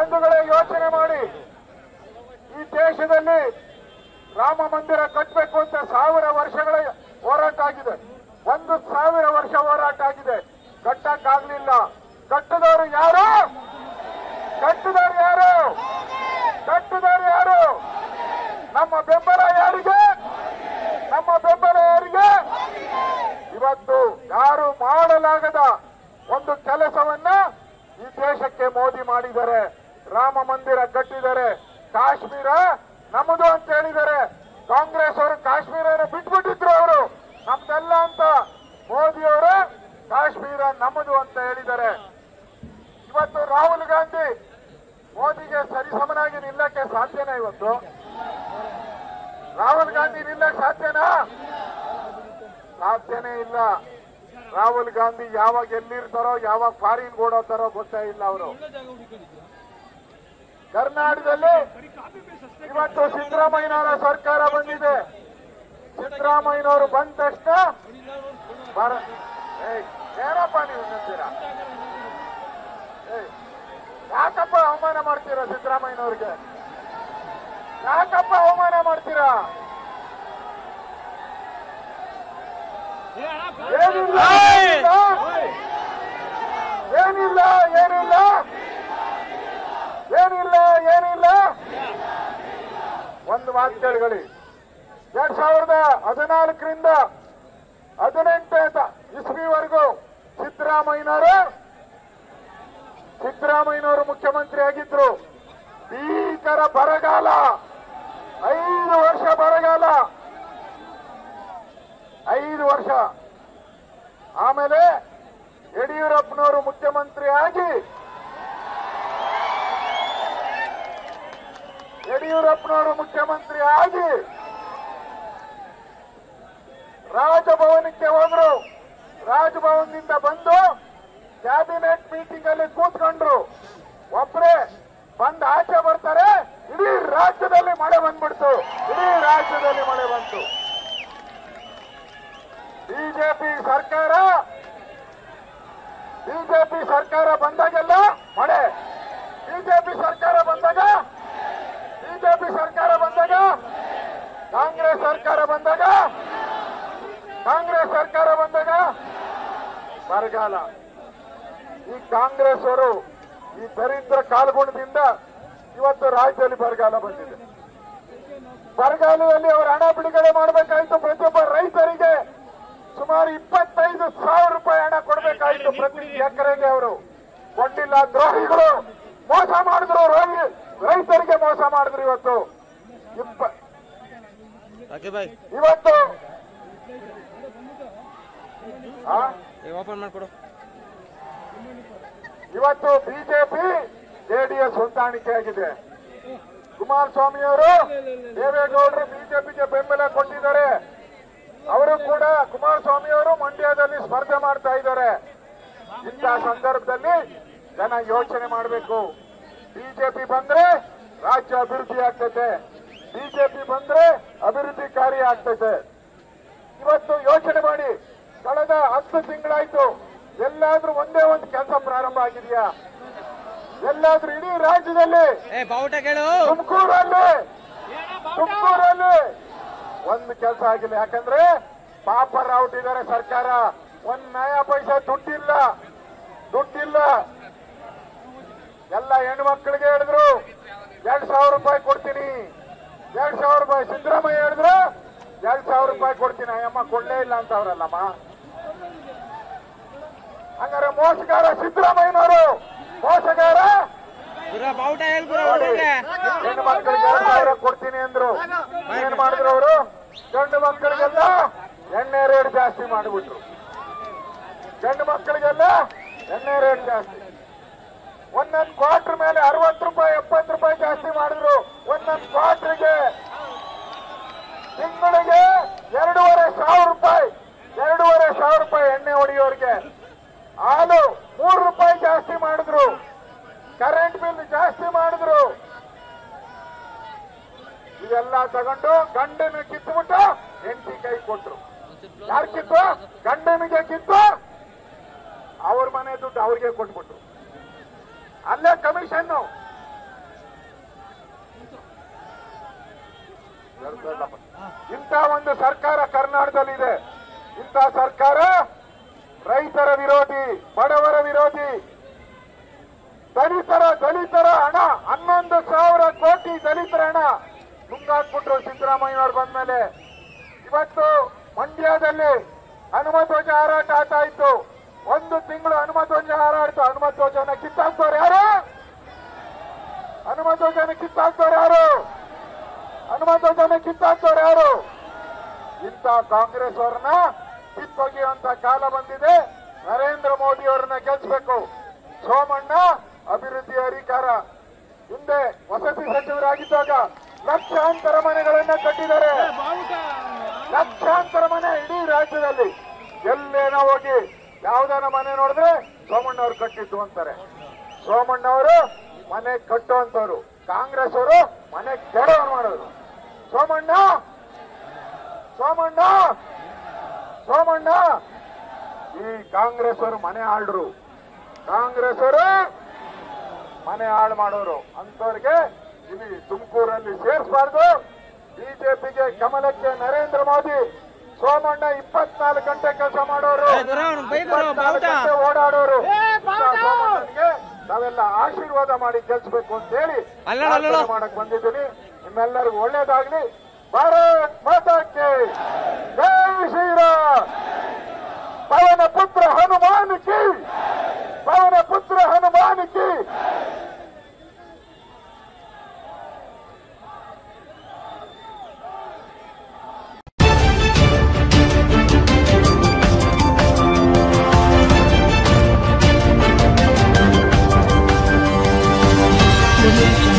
ಬಂಧುಗಳೇ ಯೋಚನೆ ಮಾಡಿ. ಈ ದೇಶದಲ್ಲಿ ರಾಮ ಮಂದಿರ ಕಟ್ಟಬೇಕು ಅಂತ 1000 ವರ್ಷಗಳ ಹೋರಾಟ ಆಗಿದೆ. 1000 ವರ್ಷ ಹೋರಾಟ ಆಗಿದೆ. ಕಟ್ಟಕ್ಕಾಗ್ಲಿಲ್ಲ. ಕಟ್ಟಿದವರು ಯಾರು? ಕಟ್ಟಿದವರು ಯಾರು? ಕಟ್ಟಿದವರು ಯಾರು? ನಮ್ಮ ಬೆಂಬಲ ಯಾರಿಗೆ? ನಮ್ಮ ಬೆಂಬಲ ಯಾರಿಗೆ? ಇವತ್ತು ಯಾರು ಮಾಡಲಾಗದ ಒಂದು ಕೆಲಸವನ್ನ ಈ ದೇಶಕ್ಕೆ ಮೋದಿ ಮಾಡಿದ್ದಾರೆ. ರಾಮ ಮಂದಿರ ಕಟ್ಟಿದ್ದಾರೆ. ಕಾಶ್ಮೀರ ನಮ್ಮದು ಅಂತ ಹೇಳಿದ್ದಾರೆ. ಕಾಂಗ್ರೆಸ್ ಅವರು ಕಾಶ್ಮೀರನ ಬಿಟ್ಬಿಟ್ಟಿದ್ರು. ಅವರು ನಮ್ದೆಲ್ಲ ಅಂತ ಮೋದಿಯವರು ಕಾಶ್ಮೀರ ನಮ್ಮದು ಅಂತ ಹೇಳಿದ್ದಾರೆ. ಇವತ್ತು ರಾಹುಲ್ ಗಾಂಧಿ ಮೋದಿಗೆ ಸರಿಸಮನಾಗಿ ನಿಲ್ಲಕ್ಕೆ ಸಾಧ್ಯನಾ? ಇವತ್ತು ರಾಹುಲ್ ಗಾಂಧಿ ನಿಲ್ಲಕ್ಕೆ ಸಾಧ್ಯನಾ? ಸಾಧ್ಯನೇ ಇಲ್ಲ. ರಾಹುಲ್ ಗಾಂಧಿ ಯಾವಾಗ ಎಲ್ಲಿರ್ತಾರೋ, ಯಾವಾಗ ಫಾರಿನ್ ಓಡೋತಾರೋ ಗೊತ್ತೇ ಇಲ್ಲ. ಅವರು ಕರ್ನಾಟಕದಲ್ಲಿ ಇವತ್ತು ಸಿದ್ದರಾಮಯ್ಯನವರ ಸರ್ಕಾರ ಬಂದಿದೆ. ಸಿದ್ದರಾಮಯ್ಯನವರು ಬಂದ ತಕ್ಷಣ ಏನಪ್ಪ ನೀವು ನಂತೀರಾ? ಯಾಕಪ್ಪ ಅವಮಾನ ಮಾಡ್ತೀರಾ ಸಿದ್ದರಾಮಯ್ಯನವ್ರಿಗೆ? ಯಾಕಪ್ಪ ಅವಮಾನ ಮಾಡ್ತೀರಾ? ಏನಿಲ್ಲ ಏನಿಲ್ಲ ಏನಿಲ್ಲ ಏನಿಲ್ಲ ಏನಿಲ್ಲ. ಒಂದು ಮಾತು ಕೇಳಿಕೊಳ್ಳಿ. 2014ರಿಂದ 18 ಇಸ್ವಿವರೆಗೂ ಸಿದ್ದರಾಮಯ್ಯನವರು ಮುಖ್ಯಮಂತ್ರಿ ಆಗಿದ್ರು. ಭೀಕರ ಬರಗಾಲ, 5 ವರ್ಷ ಬರಗಾಲ, 5 ವರ್ಷ. ಆಮೇಲೆ ಯಡಿಯೂರಪ್ಪನವರು ಮುಖ್ಯಮಂತ್ರಿ ಆಗಿ ರಾಜಭವನಕ್ಕೆ ಹೋದ್ರು. ರಾಜಭವನದಿಂದ ಬಂದು ಕ್ಯಾಬಿನೆಟ್ ಮೀಟಿಂಗ್ ಅಲ್ಲಿ ಕೂತ್ಕೊಂಡ್ರು. ಒಬ್ಬರೇ ಬಂದು ಆಚೆ ಬರ್ತಾರೆ, ಇಡೀ ರಾಜ್ಯದಲ್ಲಿ ಮಳೆ ಬಂದ್ಬಿಡ್ತು. ಇಡೀ ರಾಜ್ಯದಲ್ಲಿ ಮಳೆ ಬಂತು. ಬಿಜೆಪಿ ಸರ್ಕಾರ ಬಂದಾಗೆಲ್ಲ ಮಳೆ. ಬಿಜೆಪಿ ಸರ್ಕಾರ ಬಂದಾಗ ಕಾಂಗ್ರೆಸ್ ಸರ್ಕಾರ ಬಂದಾಗ ಬರಗಾಲ. ಈ ಕಾಂಗ್ರೆಸ್ ಅವರು ಈ ದರಿದ್ರ ಕಾಲ್ಗುಣದಿಂದ ಇವತ್ತು ರಾಜ್ಯದಲ್ಲಿ ಬರಗಾಲ ಬಂದಿದೆ. ಬರಗಾಲದಲ್ಲಿ ಅವರು ಹಣ ಬಿಡುಗಡೆ ಮಾಡಬೇಕಾಯಿತು. ಪ್ರತಿಯೊಬ್ಬ ರೈತರಿಗೆ ಸುಮಾರು 25,000 ರೂಪಾಯಿ ಹಣ ಕೊಡಬೇಕಾಯಿತು ಪ್ರತಿ ಎಕರೆಗೆ. ಅವರು ಕೊಟ್ಟಿಲ್ಲ. ದ್ರೋಹಿಗಳು ಮೋಸ ಮಾಡಿದ್ರು. ರೈತರಿಗೆ ಮೋಸ ಮಾಡಿದ್ರು. ಇವತ್ತು ಇವತ್ತು ಬಿಜೆಪಿ ಜೆಡಿಎಸ್ ಹೊಂದಾಣಿಕೆ ಆಗಿದೆ. ಕುಮಾರಸ್ವಾಮಿ ಅವರು ದೇವೇಗೌಡರು ಬಿಜೆಪಿಗೆ ಬೆಂಬಲ ಕೊಟ್ಟಿದ್ದಾರೆ. ಅವರು ಕೂಡ ಕುಮಾರಸ್ವಾಮಿ ಅವರು ಮಂಡ್ಯದಲ್ಲಿ ಸ್ಪರ್ಧೆ ಮಾಡ್ತಾ ಇದ್ದಾರೆ. ಇಂಥ ಸಂದರ್ಭದಲ್ಲಿ ಜನ ಯೋಚನೆ ಮಾಡಬೇಕು. ಬಿಜೆಪಿ ಬಂದ್ರೆ ರಾಜ್ಯ ಅಭಿವೃದ್ಧಿ ಆಗ್ತೈತೆ. ಬಿಜೆಪಿ ಬಂದ್ರೆ ಅಭಿವೃದ್ಧಿ ಕಾರ್ಯ ಆಗ್ತೈತೆ. ಇವತ್ತು ಯೋಚನೆ ಮಾಡಿ. ಕಳೆದ 10 ತಿಂಗಳಾಯ್ತು. ಎಲ್ಲಾದ್ರೂ ಒಂದೇ ಒಂದು ಕೆಲಸ ಪ್ರಾರಂಭ ಆಗಿದೆಯಾ? ಎಲ್ಲಾದ್ರೂ ಇಡೀ ರಾಜ್ಯದಲ್ಲಿ, ತುಮಕೂರಲ್ಲಿ ಒಂದು ಕೆಲಸ ಆಗಿಲ್ಲ. ಯಾಕಂದ್ರೆ ಪಾಪ ರಾವುಟಿದ್ದಾರೆ ಸರ್ಕಾರ. ಒಂದ್ ನಯಾ ಪೈಸಾ ದುಡ್ಡಿಲ್ಲ. ಎಲ್ಲ ಹೆಣ್ಮಕ್ಳಿಗೆ ಹೇಳಿದ್ರು 2,000 ರೂಪಾಯಿ ಕೊಡ್ತೀನಿ. 2,000 ರೂಪಾಯಿ ಸಿದ್ದರಾಮಯ್ಯ ಹೇಳಿದ್ರು 2,000 ರೂಪಾಯಿ ಕೊಡ್ತೀನಿ. ಅಯ್ಯಮ್ಮ ಕೊಡ್ಲೇ ಇಲ್ಲ ಅಂತ ಅವ್ರಲ್ಲಮ್ಮ. ಹಂಗಾರೆ ಮೋಸಗಾರ ಸಿದ್ದರಾಮಯ್ಯನವರು. ಮೋಸಗಾರ. ಹೆಣ್ಣು ಮಕ್ಕಳಿಗೆ 2,000 ಕೊಡ್ತೀನಿ ಅಂದ್ರು. ಏನ್ ಮಾಡಿದ್ರು ಅವರು? ಗಂಡು ಮಕ್ಕಳಿಗೆಲ್ಲ ಎಣ್ಣೆ ರೇಟ್ ಜಾಸ್ತಿ ಮಾಡಿಬಿಟ್ರು. ಗಂಡು ಮಕ್ಕಳಿಗೆಲ್ಲ ಎಣ್ಣೆ ರೇಟ್ ಜಾಸ್ತಿ. ಒಂದೊಂದು ಕ್ವಾರ್ಟರ್ ಮೇಲೆ 60 ರೂಪಾಯಿ 70 ರೂಪಾಯಿ ಜಾಸ್ತಿ ಮಾಡಿದ್ರು. ಒಂದೊಂದು ಕ್ವಾರ್ಟರ್ಗೆ ತಿಂಗಳಿಗೆ 2,500 ರೂಪಾಯಿ ಎಣ್ಣೆ ಹೊಡೆಯೋರಿಗೆ. ಹಾಲು 3 ರೂಪಾಯಿ ಜಾಸ್ತಿ ಮಾಡಿದ್ರು. ಕರೆಂಟ್ ಬಿಲ್ ಜಾಸ್ತಿ ಮಾಡಿದ್ರು. ಇದೆಲ್ಲ ತಗೊಂಡು ಗಂಡನ ಕಿತ್ತುಬಿಟ್ಟು ಹೆಂಡತಿ ಕೈ ಕೊಟ್ರು. ಯಾರು ಕಿತ್ತು? ಗಂಡನಿಗೆ ಕಿತ್ತು ಅವ್ರ ಮನೆ ದುಡ್ಡು ಅವ್ರಿಗೆ ಕೊಟ್ಬಿಟ್ರು. ಅಲ್ಲೇ ಕಮಿಷನ್ ಇಂಥ ಒಂದು ಸರ್ಕಾರ ಕರ್ನಾಟಕದಲ್ಲಿದೆ. ಇಂಥ ಸರ್ಕಾರ ರೈತರ ವಿರೋಧಿ, ಬಡವರ ವಿರೋಧಿ, ದಲಿತರ ಹಣ 11,000 ಕೋಟಿ ದಲಿತರ ಹಣ ನುಂಗಾಕ್ಬಿಟ್ರು ಸಿದ್ದರಾಮಯ್ಯವ್ರು ಬಂದ್ಮೇಲೆ. ಇವತ್ತು ಮಂಡ್ಯದಲ್ಲಿ ಹನುಮಧ್ವಜ ಹಾರಾಟ ಆಗ್ತಾ ಇತ್ತು. 1 ತಿಂಗಳು ಹನುಮಧ್ವಜ ಹಾರಾಡ್ತು. ಹನುಮಧ್ವಜನ ಕಿತ್ತಾಕ್ತವ್ರು ಯಾರು? ಹನುಮಧ್ವಜನ ಕಿತ್ತಾಕ್ತವ್ರು ಯಾರು? ಹನುಮಧ್ವಜನ ಕಿತ್ತಾಕ್ತವ್ರು ಯಾರು? ಇಂಥ ಕಾಂಗ್ರೆಸ್ ಅವರನ್ನ ಕಿತ್ತೊಗೆಯುವಂತ ಕಾಲ ಬಂದಿದೆ. ನರೇಂದ್ರ ಮೋದಿ ಅವರನ್ನ ಗೆಲ್ಲಿಸಬೇಕು. ಸೋಮಣ್ಣ ಅಭಿವೃದ್ಧಿ ಅಧಿಕಾರ ಹಿಂದೆ ವಸತಿ ಸಚಿವರಾಗಿದ್ದಾಗ ಲಕ್ಷಾಂತರ ಮನೆಗಳನ್ನ ಕಟ್ಟಿದ್ದಾರೆ. ಲಕ್ಷಾಂತರ ಮನೆ ಇಡೀ ರಾಜ್ಯದಲ್ಲಿ. ಎಲ್ಲೇನೋ ಹೋಗಿ ಯಾವ್ದಾನ ಮನೆ ನೋಡಿದ್ರೆ ಸೋಮಣ್ಣ ಅವರು ಕಟ್ಟಿದ್ದು ಅಂತಾರೆ. ಸೋಮಣ್ಣ ಅವರು ಮನೆ ಕಟ್ಟುವಂತವ್ರು, ಕಾಂಗ್ರೆಸ್ ಅವರು ಮನೆ ಕೆಡವರು ಮಾಡೋರು. ಸೋಮಣ್ಣ ಸೋಮಣ್ಣ ಸೋಮಣ್ಣ ಈ ಕಾಂಗ್ರೆಸ್ ಅವರು ಮನೆ ಆಳ್ರು. ಕಾಂಗ್ರೆಸ್ ಅವರು ಮನೆ ಹಾಳು ಮಾಡೋರು. ಅಂತವ್ರಿಗೆ ಇಲ್ಲಿ ತುಮಕೂರಲ್ಲಿ ಸೇರಿಸಬಾರ್ದು. ಬಿಜೆಪಿಗೆ ಕಮಲಕ್ಕೆ ನರೇಂದ್ರ ಮೋದಿ. ಸೋಮಣ್ಣ 24 ಗಂಟೆ ಕೆಲಸ ಮಾಡೋರು, 24 ಗಂಟೆ ಓಡಾಡೋರು. ಸೋಮಣ್ಣನಿಗೆ ನಾವೆಲ್ಲ ಆಶೀರ್ವಾದ ಮಾಡಿ ಗೆಲ್ಸ್ಬೇಕು ಅಂತ ಹೇಳಿ ಮಾಡಕ್ ಬಂದಿದ್ದೀನಿ. ನಿಮ್ಮೆಲ್ಲರಿಗೂ ಒಳ್ಳೇದಾಗ್ಲಿ. ಭಾರತ್ ಮಾತಾಕ್ಕೆ ಜೈ ಶ್ರೀರಾಮ್. ಪವನ ಪುತ್ರ ಹನುಮಾನ್ ಕಿ, ಪವನ ಪುತ್ರ ಹನುಮಾನ್ ಕಿ. Thank you.